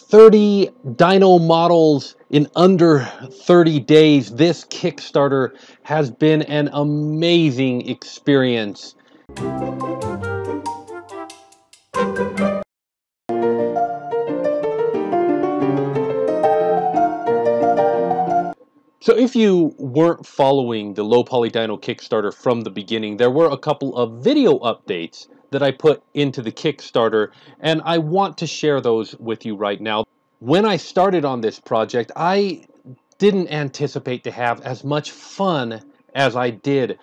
30 dino models in under 30 days. This Kickstarter has been an amazing experience. So if you weren't following the Low Poly Dino Kickstarter from the beginning, there were a couple of video updates that I put into the Kickstarter, and I want to share those with you right now. When I started on this project, I didn't anticipate to have as much fun as I did.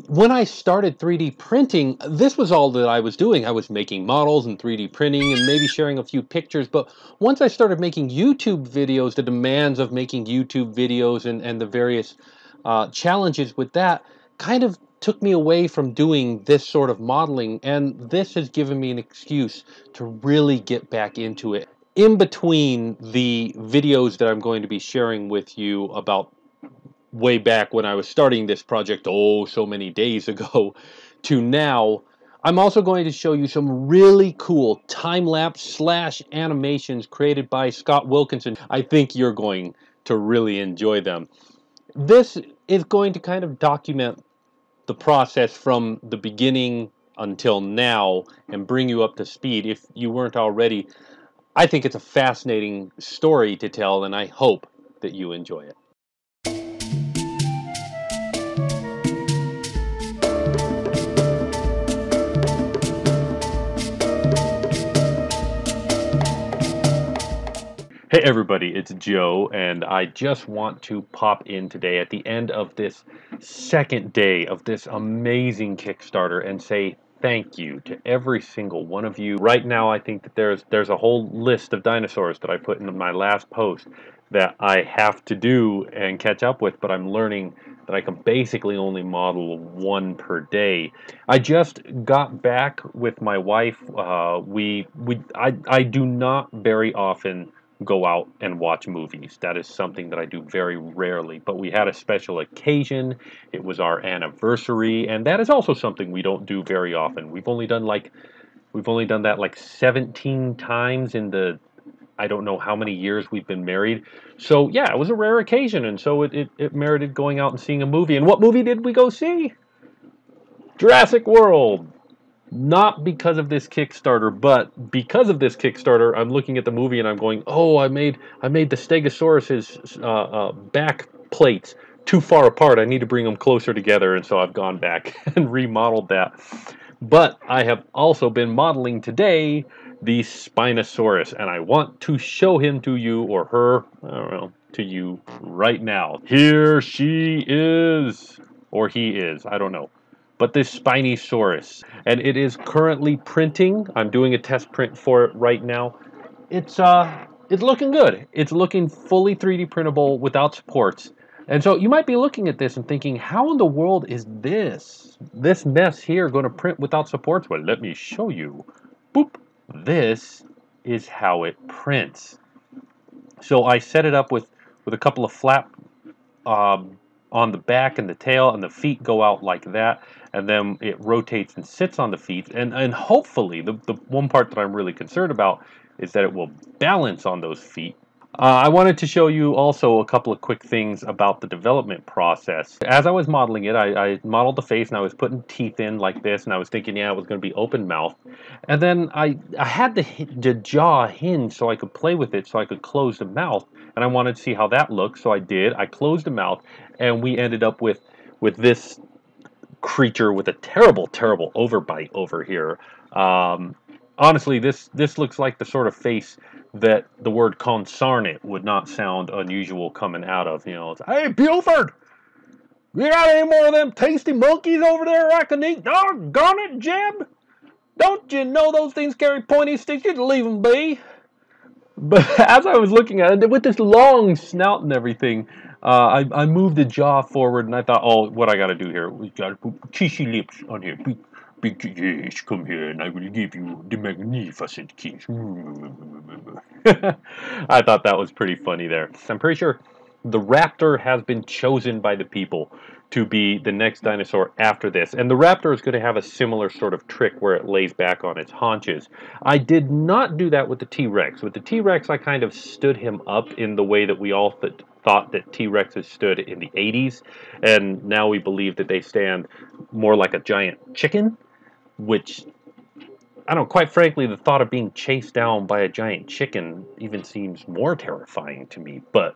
When I started 3D printing, this was all that I was doing. I was making models and 3D printing and maybe sharing a few pictures. But once I started making YouTube videos, the demands of making YouTube videos and the various challenges with that kind of took me away from doing this sort of modeling. And this has given me an excuse to really get back into it. In between the videos that I'm going to be sharing with you about way back when I was starting this project, oh, so many days ago, to now, I'm also going to show you some really cool time-lapse / animations created by Scott Wilkinson. I think you're going to really enjoy them. This is going to kind of document the process from the beginning until now and bring you up to speed if you weren't already. I think it's a fascinating story to tell, and I hope that you enjoy it. Hey everybody, it's Joe, and I just want to pop in today at the end of this second day of this amazing Kickstarter and say thank you to every single one of you. Right now, I think that there's a whole list of dinosaurs that I put in my last post that I have to do and catch up with, but I'm learning that I can basically only model one per day. I just got back with my wife. I do not very often go out and watch movies. That is something that I do very rarely, but we had a special occasion. It was our anniversary, and that is also something we don't do very often. We've only done that like 17 times in the I don't know how many years we've been married. So yeah, it was a rare occasion, and so it merited going out and seeing a movie. And what movie did we go see? Jurassic World. Not because of this Kickstarter, but because of this Kickstarter, I'm looking at the movie and I'm going, oh, I made the Stegosaurus's back plates too far apart. I need to bring them closer together, and so I've gone back and remodeled that. But I have also been modeling today the Spinosaurus, and I want to show him to you, or her, I don't know, to you right now. Here she is, or he is, I don't know. But this Spinosaurus, and it is currently printing. I'm doing a test print for it right now. It's looking good. It's looking fully 3D printable without supports. And so you might be looking at this and thinking, how in the world is this mess here going to print without supports? Well, let me show you. Boop. This is how it prints. So I set it up with a couple of flap on the back and the tail, and the feet go out like that, and then it rotates and sits on the feet, and hopefully the one part that I'm really concerned about is that it will balance on those feet. I wanted to show you also a couple of quick things about the development process. As I was modeling it, I modeled the face and I was putting teeth in like this, and I was thinking, yeah, it was going to be open mouth. And then I had the jaw hinge so I could play with it, so I could close the mouth, and I wanted to see how that looked, so I did. I closed the mouth, and we ended up with this creature with a terrible, terrible overbite over here. Honestly, this looks like the sort of face that the word consarnate would not sound unusual coming out of. You know, it's, hey, Buford, you got any more of them tasty monkeys over there I can eat? Doggone it, Jeb! Don't you know those things carry pointy sticks? You'd leave them be. But as I was looking at it, with this long snout and everything, I moved the jaw forward, and I thought, oh, what I got to do here? We got to put kissy lips on here. Big, yes, come here, and I will give you the magnificent kiss. I thought that was pretty funny there. I'm pretty sure the raptor has been chosen by the people to be the next dinosaur after this. And the raptor is going to have a similar sort of trick where it lays back on its haunches. I did not do that with the T-Rex. With the T-Rex, I kind of stood him up in the way that we all thought that T-Rexes stood in the 80s. And now we believe that they stand more like a giant chicken, which, I don't know, quite frankly, the thought of being chased down by a giant chicken even seems more terrifying to me. But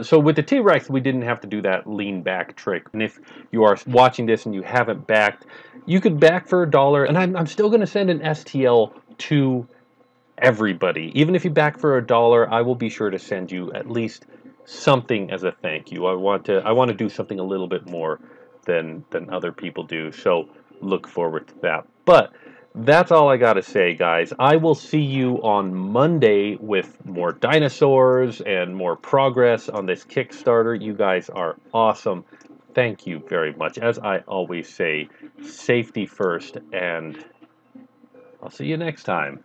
so with the T-Rex, we didn't have to do that lean back trick. And if you are watching this and you haven't backed, you could back for $1, and I'm still going to send an STL to everybody. Even if you back for $1, I will be sure to send you at least something as a thank you. I want to do something a little bit more than other people do. So look forward to that. But that's all I got to say, guys. I will see you on Monday with more dinosaurs and more progress on this Kickstarter. You guys are awesome. Thank you very much. As I always say, safety first, and I'll see you next time.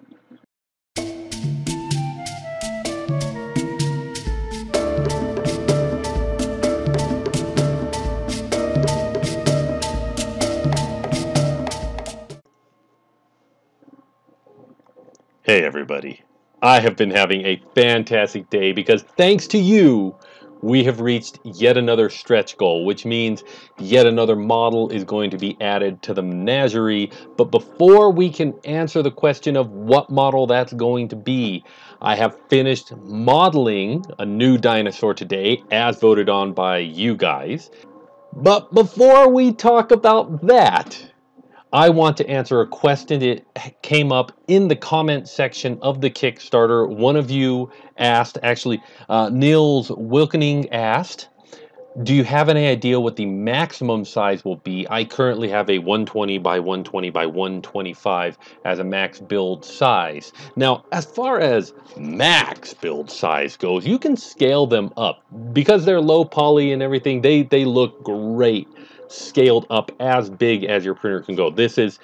Hey everybody, I have been having a fantastic day because thanks to you, we have reached yet another stretch goal, which means yet another model is going to be added to the menagerie. But before we can answer the question of what model that's going to be, I have finished modeling a new dinosaur today, as voted on by you guys. But before we talk about that, I want to answer a question that came up in the comment section of the Kickstarter. One of you asked, actually, Niels Wilkening asked, do you have any idea what the maximum size will be? I currently have a 120 by 120 by 125 as a max build size. Now, as far as max build size goes, you can scale them up. Because they're low poly and everything, they look great scaled up as big as your printer can go. This is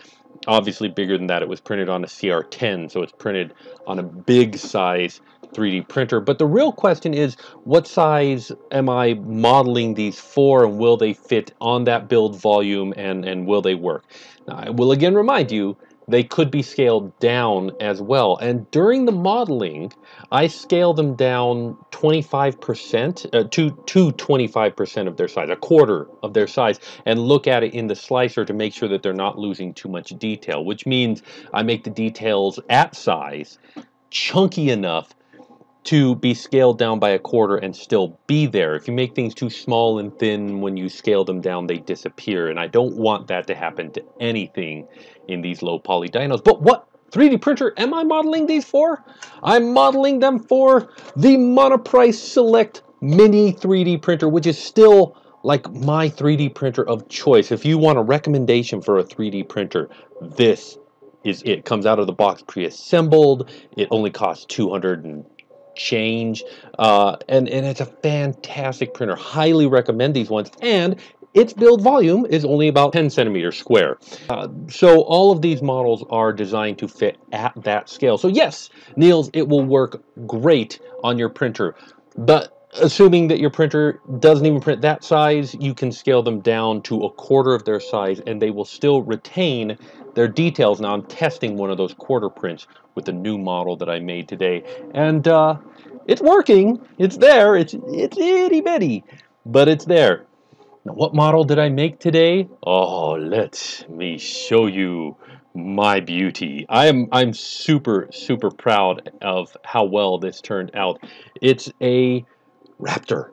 obviously bigger than that. It was printed on a CR10, so it's printed on a big size 3D printer. But the real question is, what size am I modeling these for, and will they fit on that build volume, and will they work? Now, I will again remind you, they could be scaled down as well. And during the modeling, I scale them down 25% to 25% of their size, a quarter of their size, and look at it in the slicer to make sure that they're not losing too much detail, which means I make the details at size chunky enough to be scaled down by a quarter and still be there. If you make things too small and thin, when you scale them down, they disappear. And I don't want that to happen to anything in these low poly dinos. But what 3D printer am I modeling these for? I'm modeling them for the Monoprice Select Mini 3D printer, which is still like my 3D printer of choice. If you want a recommendation for a 3D printer, this is it. Comes out of the box pre-assembled. It only costs $200 and change, and it's a fantastic printer. Highly recommend these ones, and its build volume is only about 10 centimeters square. So all of these models are designed to fit at that scale. So yes, Niels, it will work great on your printer, but assuming that your printer doesn't even print that size, you can scale them down to a quarter of their size, and they will still retain their details. Now I'm testing one of those quarter prints with the new model that I made today, and it's working. It's there. It's itty bitty, but it's there. Now, what model did I make today? Oh, let me show you my beauty. I'm super proud of how well this turned out. It's a raptor,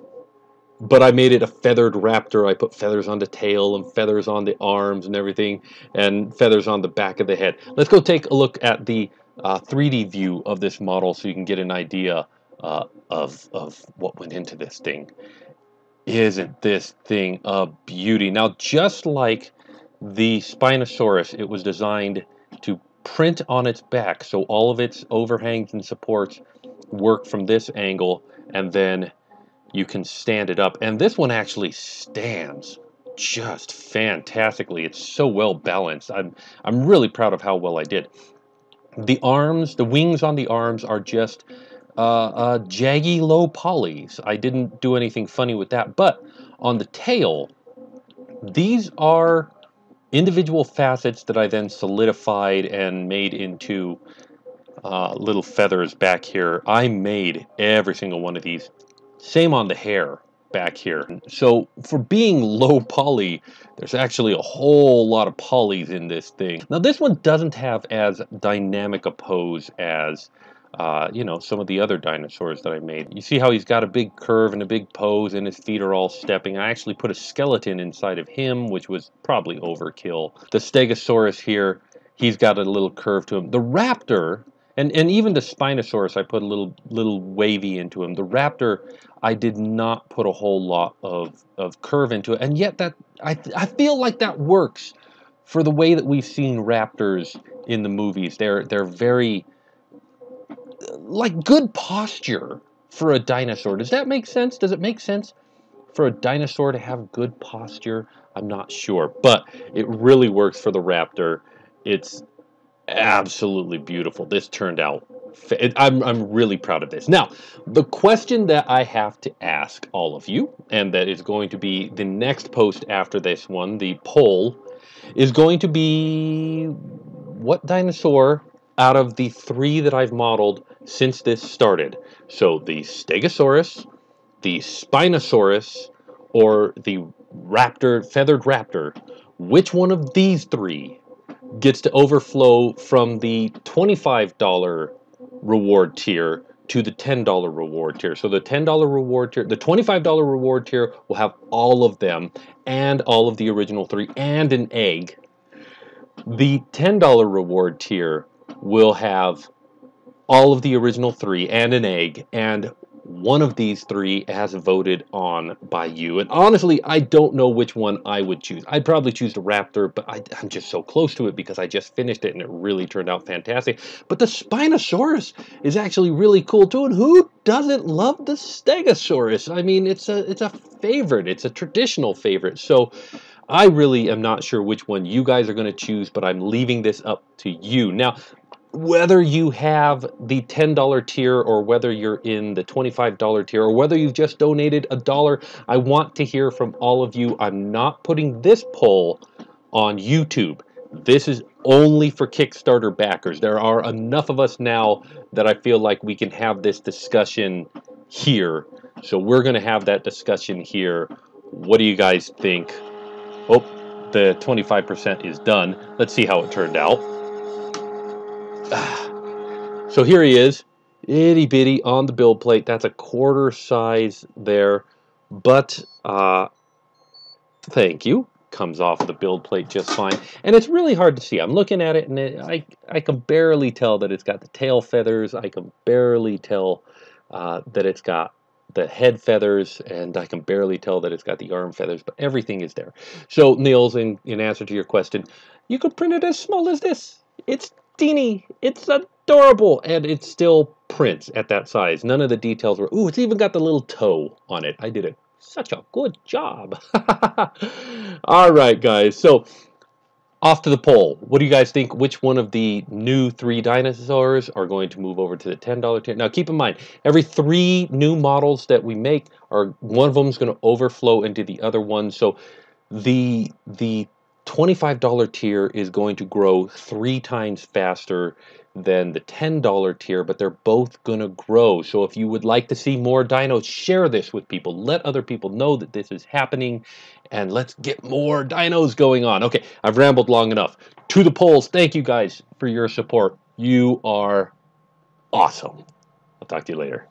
but I made it a feathered raptor. I put feathers on the tail and feathers on the arms and everything, and feathers on the back of the head. Let's go take a look at the 3D view of this model so you can get an idea of what went into this thing. Isn't this thing a beauty? Now, just like the Spinosaurus, it was designed to print on its back, so all of its overhangs and supports work from this angle, and then you can stand it up. And this one actually stands just fantastically. It's so well balanced. I'm really proud of how well I did. The arms, the wings on the arms are just jaggy low polys. I didn't do anything funny with that. But on the tail, These are individual facets that I then solidified and made into little feathers back here. I made every single one of these. Same on the hair back here. So for being low poly, there's actually a whole lot of polys in this thing. Now this one doesn't have as dynamic a pose as you know, some of the other dinosaurs that I made. You see how he's got a big curve and a big pose and his feet are all stepping. I actually put a skeleton inside of him, which was probably overkill. The Stegosaurus here, he's got a little curve to him. The raptor, and even the Spinosaurus, I put a little wavy into him. The raptor, I did not put a whole lot of curve into it, and yet that I feel like that works for the way that we've seen raptors in the movies. They're very like good posture for a dinosaur. Does that make sense? Does it make sense for a dinosaur to have good posture? I'm not sure, but it really works for the raptor. It's absolutely beautiful. This turned out, I'm really proud of this. Now, the question that I have to ask all of you, and that is going to be the next post after this one, the poll, is going to be what dinosaur out of the 3 that I've modeled since this started? So the Stegosaurus, the Spinosaurus, or the raptor, feathered raptor, which one of these 3 gets to overflow from the $25 reward tier to the $10 reward tier? So the $10 reward tier, the $25 reward tier will have all of them and all of the original 3 and an egg. The $10 reward tier will have all of the original 3 and an egg, and one of these 3 has voted on by you. And honestly, I don't know which one I would choose. I'd probably choose the raptor, but I'm just so close to it because I just finished it and it really turned out fantastic. But the Spinosaurus is actually really cool too, and who doesn't love the Stegosaurus? I mean, it's a favorite. It's a traditional favorite. So I really am not sure which one you guys are going to choose, but I'm leaving this up to you. Now, whether you have the $10 tier or whether you're in the $25 tier or whether you've just donated $1, I want to hear from all of you. I'm not putting this poll on YouTube. This is only for Kickstarter backers. There are enough of us now that I feel like we can have this discussion here. So we're going to have that discussion here. What do you guys think? Oh, the 25% is done. Let's see how it turned out. So here he is, itty bitty on the build plate. That's a quarter size there, but thank you. Comes off the build plate just fine, and it's really hard to see. I'm looking at it, and I can barely tell that it's got the tail feathers. I can barely tell that it's got the head feathers, and I can barely tell that it's got the arm feathers, but everything is there. So, Niels, in answer to your question, you could print it as small as this. It's teeny, it's adorable, and it still prints at that size. None of the details were, ooh, it's even got the little toe on it. I did such a good job. All right, guys, so off to the poll. What do you guys think? Which one of the new 3 dinosaurs are going to move over to the $10 tier? Now, keep in mind, every 3 new models that we make, one of them is going to overflow into the other one. So the $25 tier is going to grow 3 times faster than the $10 tier, but they're both going to grow. So if you would like to see more dinos, share this with people. Let other people know that this is happening, and let's get more dinos going on. Okay, I've rambled long enough. To the polls, thank you guys for your support. You are awesome. I'll talk to you later.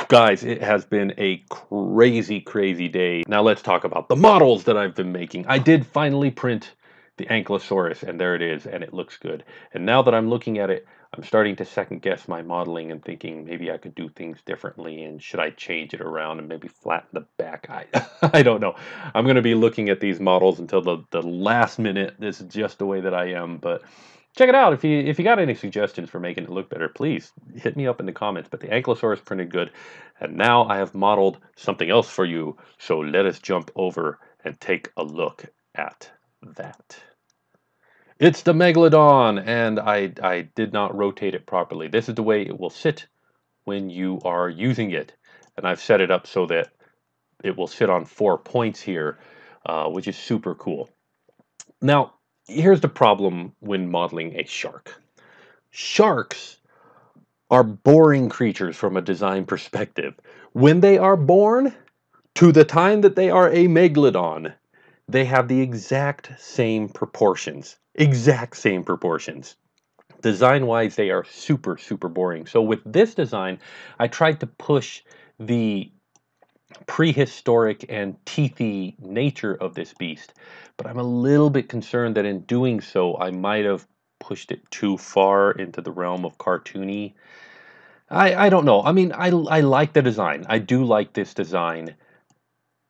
Guys, it has been a crazy, crazy day. Now let's talk about the models that I've been making. I did finally print the Ankylosaurus, and there it is, and it looks good. And now that I'm looking at it, I'm starting to second guess my modeling and thinking maybe I could do things differently, and should I change it around and maybe flatten the back? I don't know. I'm going to be looking at these models until the last minute. This is just the way that I am, but check it out. If you got any suggestions for making it look better, please hit me up in the comments. But the Ankylosaurus printed good, and now I have modeled something else for you. So let us jump over and take a look at that. It's the Megalodon, and I did not rotate it properly. This is the way it will sit when you are using it. And I've set it up so that it will sit on 4 points here, which is super cool. Now, here's the problem when modeling a shark. Sharks are boring creatures from a design perspective. When they are born, to the time that they are a megalodon, they have the exact same proportions. Exact same proportions. Design-wise, they are super, super boring. So with this design, I tried to push the prehistoric and teethy nature of this beast, but I'm a little bit concerned that in doing so, I might have pushed it too far into the realm of cartoony. I don't know. I mean, I like the design. I do like this design,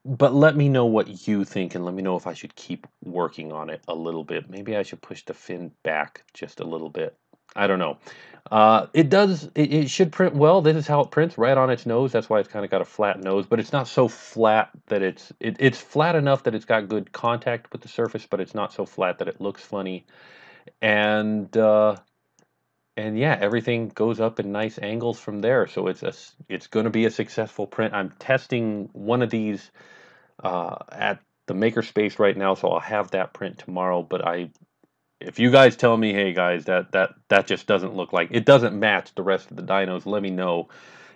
but let me know what you think, and let me know if I should keep working on it a little bit. Maybe I should push the fin back just a little bit. I don't know. It should print well. This is how it prints, right on its nose. That's why it's kind of got a flat nose, but it's not so flat that it's flat enough that it's got good contact with the surface, but it's not so flat that it looks funny. And and yeah, everything goes up in nice angles from there. So it's going to be a successful print. I'm testing one of these at the makerspace right now, so I'll have that print tomorrow. But if you guys tell me, hey guys, that just doesn't look like, it doesn't match the rest of the dinos, let me know,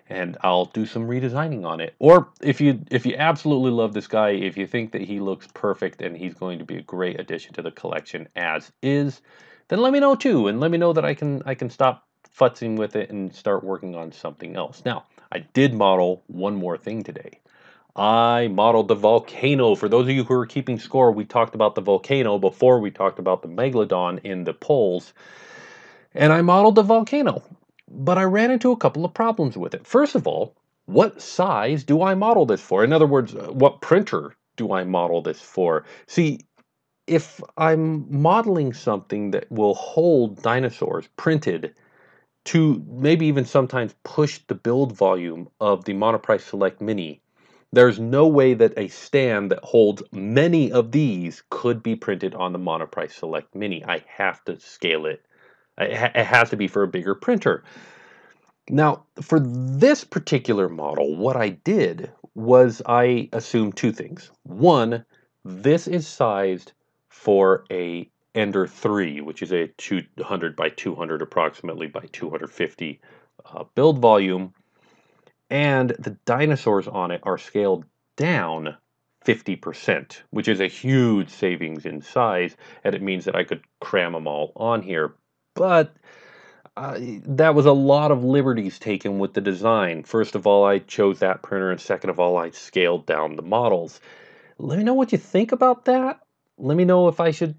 and I'll do some redesigning on it. Or if you absolutely love this guy, if you think that he looks perfect and he's going to be a great addition to the collection as is, then let me know too, and let me know that I can stop futzing with it and start working on something else. Now, I did model one more thing today. I modeled the volcano. For those of you who are keeping score, we talked about the volcano before we talked about the megalodon in the polls. And I modeled the volcano. But I ran into a couple of problems with it. First of all, what size do I model this for? In other words, what printer do I model this for? See, if I'm modeling something that will hold dinosaurs printed to maybe even sometimes push the build volume of the Monoprice Select Mini, there's no way that a stand that holds many of these could be printed on the Monoprice Select Mini. I have to scale it. It has to be for a bigger printer. Now, for this particular model, what I did was I assumed two things. One, this is sized for a Ender 3, which is a 200 by 200, approximately by 250 build volume. And the dinosaurs on it are scaled down 50%, which is a huge savings in size, and it means that I could cram them all on here. But that was a lot of liberties taken with the design. First of all, I chose that printer, and second of all, I scaled down the models. Let me know what you think about that. Let me know if I should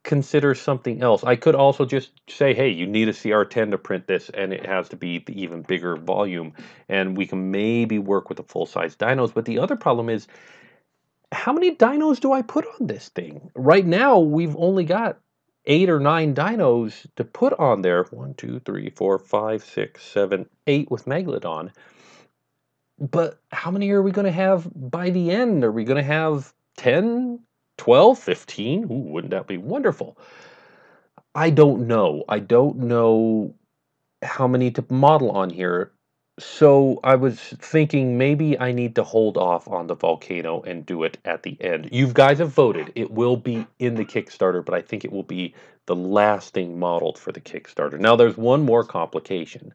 consider something else. I could also just say, hey, you need a CR10 to print this, and it has to be the even bigger volume, and we can maybe work with the full-size dinos. But the other problem is, how many dinos do I put on this thing? Right now, we've only got 8 or 9 dinos to put on there. 1, 2, 3, 4, 5, 6, 7, 8 with Megalodon. But how many are we going to have by the end? Are we going to have 10, 12, 15? Ooh, wouldn't that be wonderful? I don't know. I don't know how many to model on here. So I was thinking maybe I need to hold off on the volcano and do it at the end. You guys have voted. It will be in the Kickstarter, but I think it will be the last thing modeled for the Kickstarter. Now there's one more complication.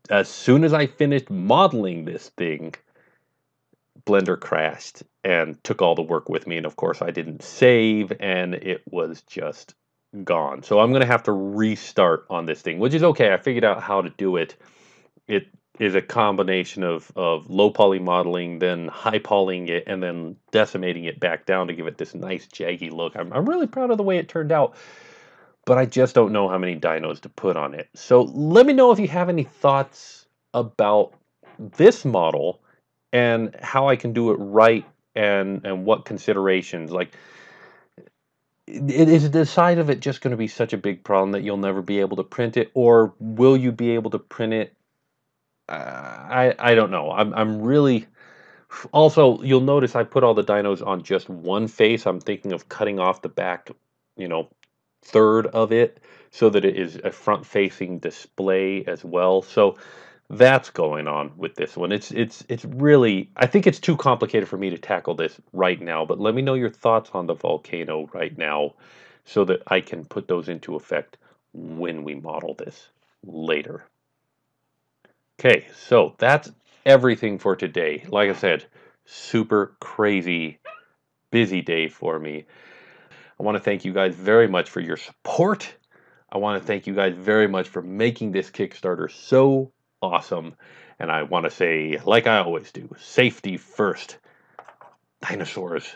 As soon as I finished modeling this thing, Blender crashed and took all the work with me, and of course I didn't save, and it was just gone. So I'm going to have to restart on this thing, which is okay. I figured out how to do it. It is a combination of low poly modeling, then high polying it, and then decimating it back down to give it this nice jaggy look. I'm really proud of the way it turned out, but I just don't know how many dinos to put on it. So let me know if you have any thoughts about this model and how I can do it right, and what considerations. Like, is the size of it just going to be such a big problem that you'll never be able to print it, or will you be able to print it? I don't know. I'm really, also, you'll notice I put all the dinos on just one face. I'm thinking of cutting off the back, you know, third of it so that it is a front-facing display as well. So that's going on with this one. It's really, I think it's too complicated for me to tackle this right now, but let me know your thoughts on the volcano right now so that I can put those into effect when we model this later. Okay, so that's everything for today. Like I said, super crazy busy day for me. I want to thank you guys very much for your support. I want to thank you guys very much for making this Kickstarter so awesome. And I want to say, like I always do, safety first. Dinosaurs,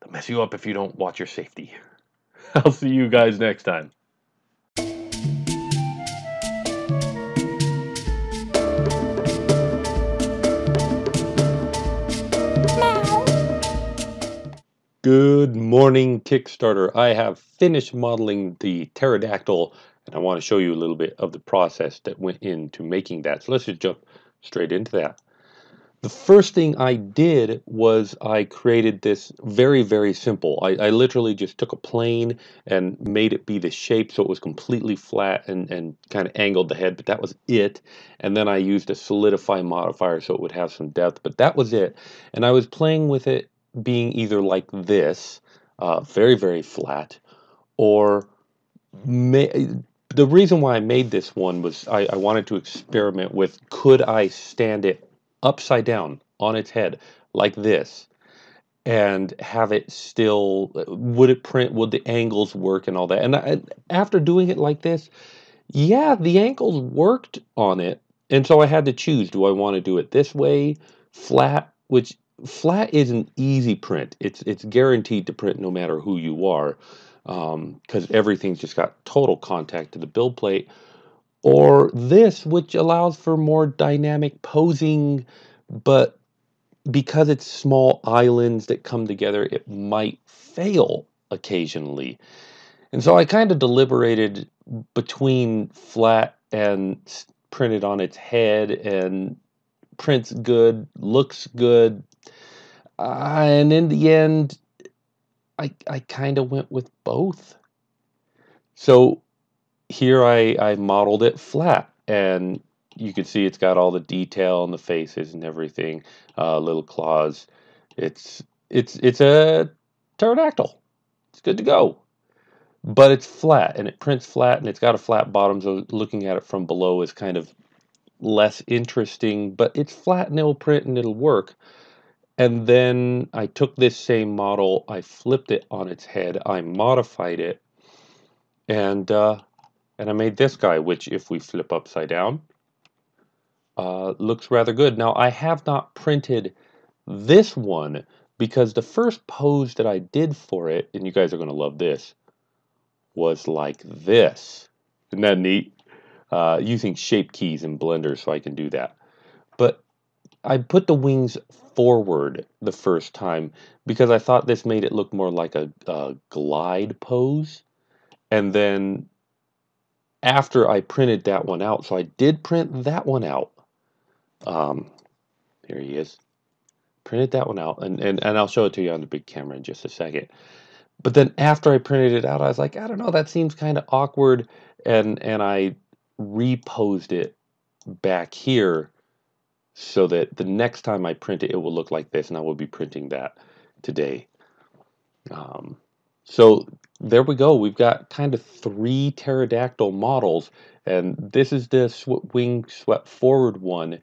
they'll mess you up if you don't watch your safety. I'll see you guys next time. Good morning, Kickstarter. I have finished modeling the pterodactyl, and I want to show you a little bit of the process that went into making that. So let's just jump straight into that. The first thing I did was I created this very, very simple. I literally just took a plane and made it be the shape so it was completely flat and kind of angled the head, but that was it. And then I used a solidify modifier so it would have some depth, but that was it. And I was playing with it being either like this, very, very flat, or the reason why I made this one was I wanted to experiment with, could I stand it upside down on its head like this and have it still, would it print, would the angles work and all that. And after doing it like this, yeah, the angles worked on it. And so I had to choose, do I want to do it this way, flat, which flat is an easy print. It's guaranteed to print no matter who you are, because everything's just got total contact to the build plate. Or this, which allows for more dynamic posing, but because it's small islands that come together, it might fail occasionally. And so I kind of deliberated between flat and printed on its head, and prints good, looks good. And in the end, I kind of went with both. So here I modeled it flat, and you can see it's got all the detail on the faces and everything, little claws. It's a pterodactyl. It's good to go. But it's flat, and it prints flat, and it's got a flat bottom, so looking at it from below is kind of less interesting, but it's flat and it'll print and it'll work. And then I took this same model, I flipped it on its head, I modified it, and I made this guy, which if we flip upside down, looks rather good. Now, I have not printed this one because the first pose that I did for it, and you guys are going to love this, was like this. Isn't that neat? Using shape keys in Blender so I can do that. But I put the wings forward the first time because I thought this made it look more like a glide pose. And then after I printed that one out, so I did print that one out. Here he is. Printed that one out, and I'll show it to you on the big camera in just a second. But then after I printed it out, I was like, I don't know, that seems kind of awkward, and I reposed it back here so that the next time I print it, it will look like this, and I will be printing that today. So there we go. We've got kind of 3 pterodactyl models, and this is the wing swept forward one.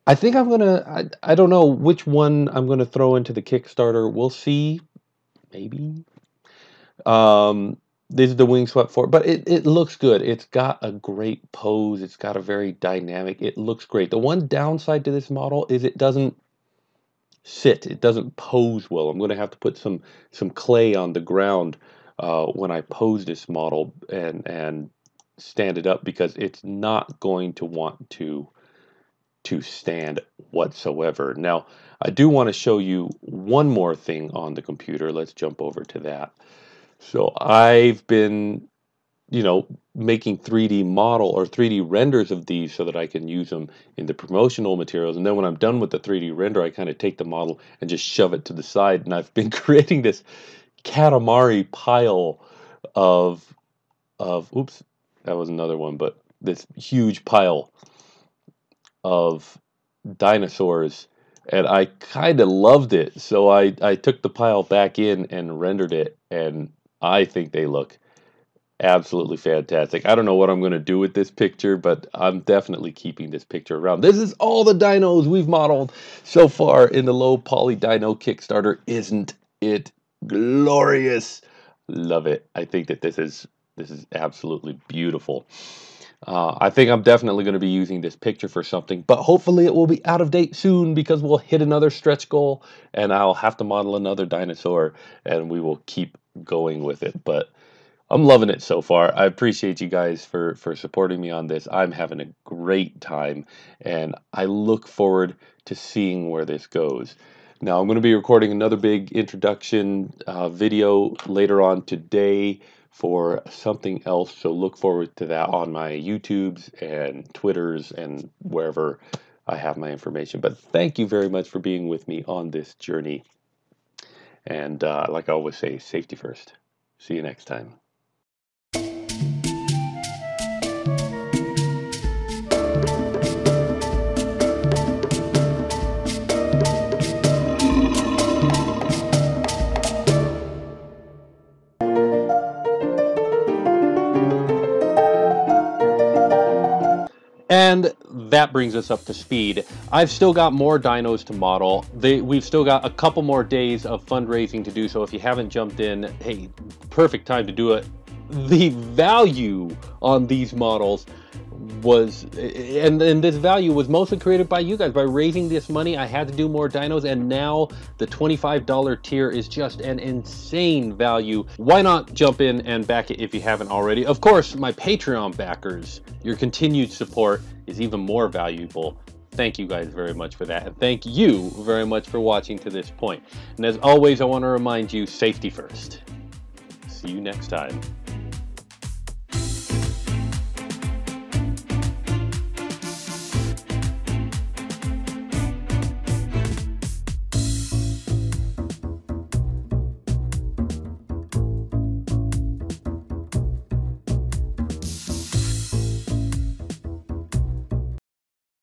I think I'm gonna, I don't know which one I'm gonna throw into the Kickstarter. We'll see, maybe. This is the wing swept forward, but it looks good. It's got a great pose. It's got a very dynamic, it looks great. The one downside to this model is it doesn't sit. It doesn't pose well. I'm going to have to put some clay on the ground when I pose this model and stand it up, because it's not going to want to stand whatsoever. Now, I do want to show you one more thing on the computer. Let's jump over to that. So I've been, making 3D model or 3D renders of these so that I can use them in the promotional materials. And then when I'm done with the 3D render, I kind of take the model and just shove it to the side. And I've been creating this Katamari pile of of, oops, that was another one, but this huge pile of dinosaurs, and I kind of loved it. So I took the pile back in and rendered it, and I think they look absolutely fantastic. I don't know what I'm going to do with this picture, but I'm definitely keeping this picture around. This is all the dinos we've modeled so far in the Low Poly Dino Kickstarter. Isn't it glorious? Love it. I think that this is absolutely beautiful. I think I'm definitely going to be using this picture for something, but hopefully it will be out of date soon because we'll hit another stretch goal and I'll have to model another dinosaur and we will keep going with it. But I'm loving it so far. I appreciate you guys for supporting me on this. I'm having a great time and I look forward to seeing where this goes. Now I'm going to be recording another big introduction video later on today for something else, so look forward to that on my YouTubes and Twitters and wherever I have my information. But thank you very much for being with me on this journey. And like I always say, safety first. See you next time. And that brings us up to speed. I've still got more dinos to model. We've still got a couple more days of fundraising to do, so if you haven't jumped in, hey, perfect time to do it. The value on these models was, and this value was mostly created by you guys. By raising this money, I had to do more dinos, and now the $25 tier is just an insane value. Why not jump in and back it if you haven't already? Of course, my Patreon backers, your continued support is even more valuable. Thank you guys very much for that, and thank you very much for watching to this point. And as always, I want to remind you, safety first. See you next time.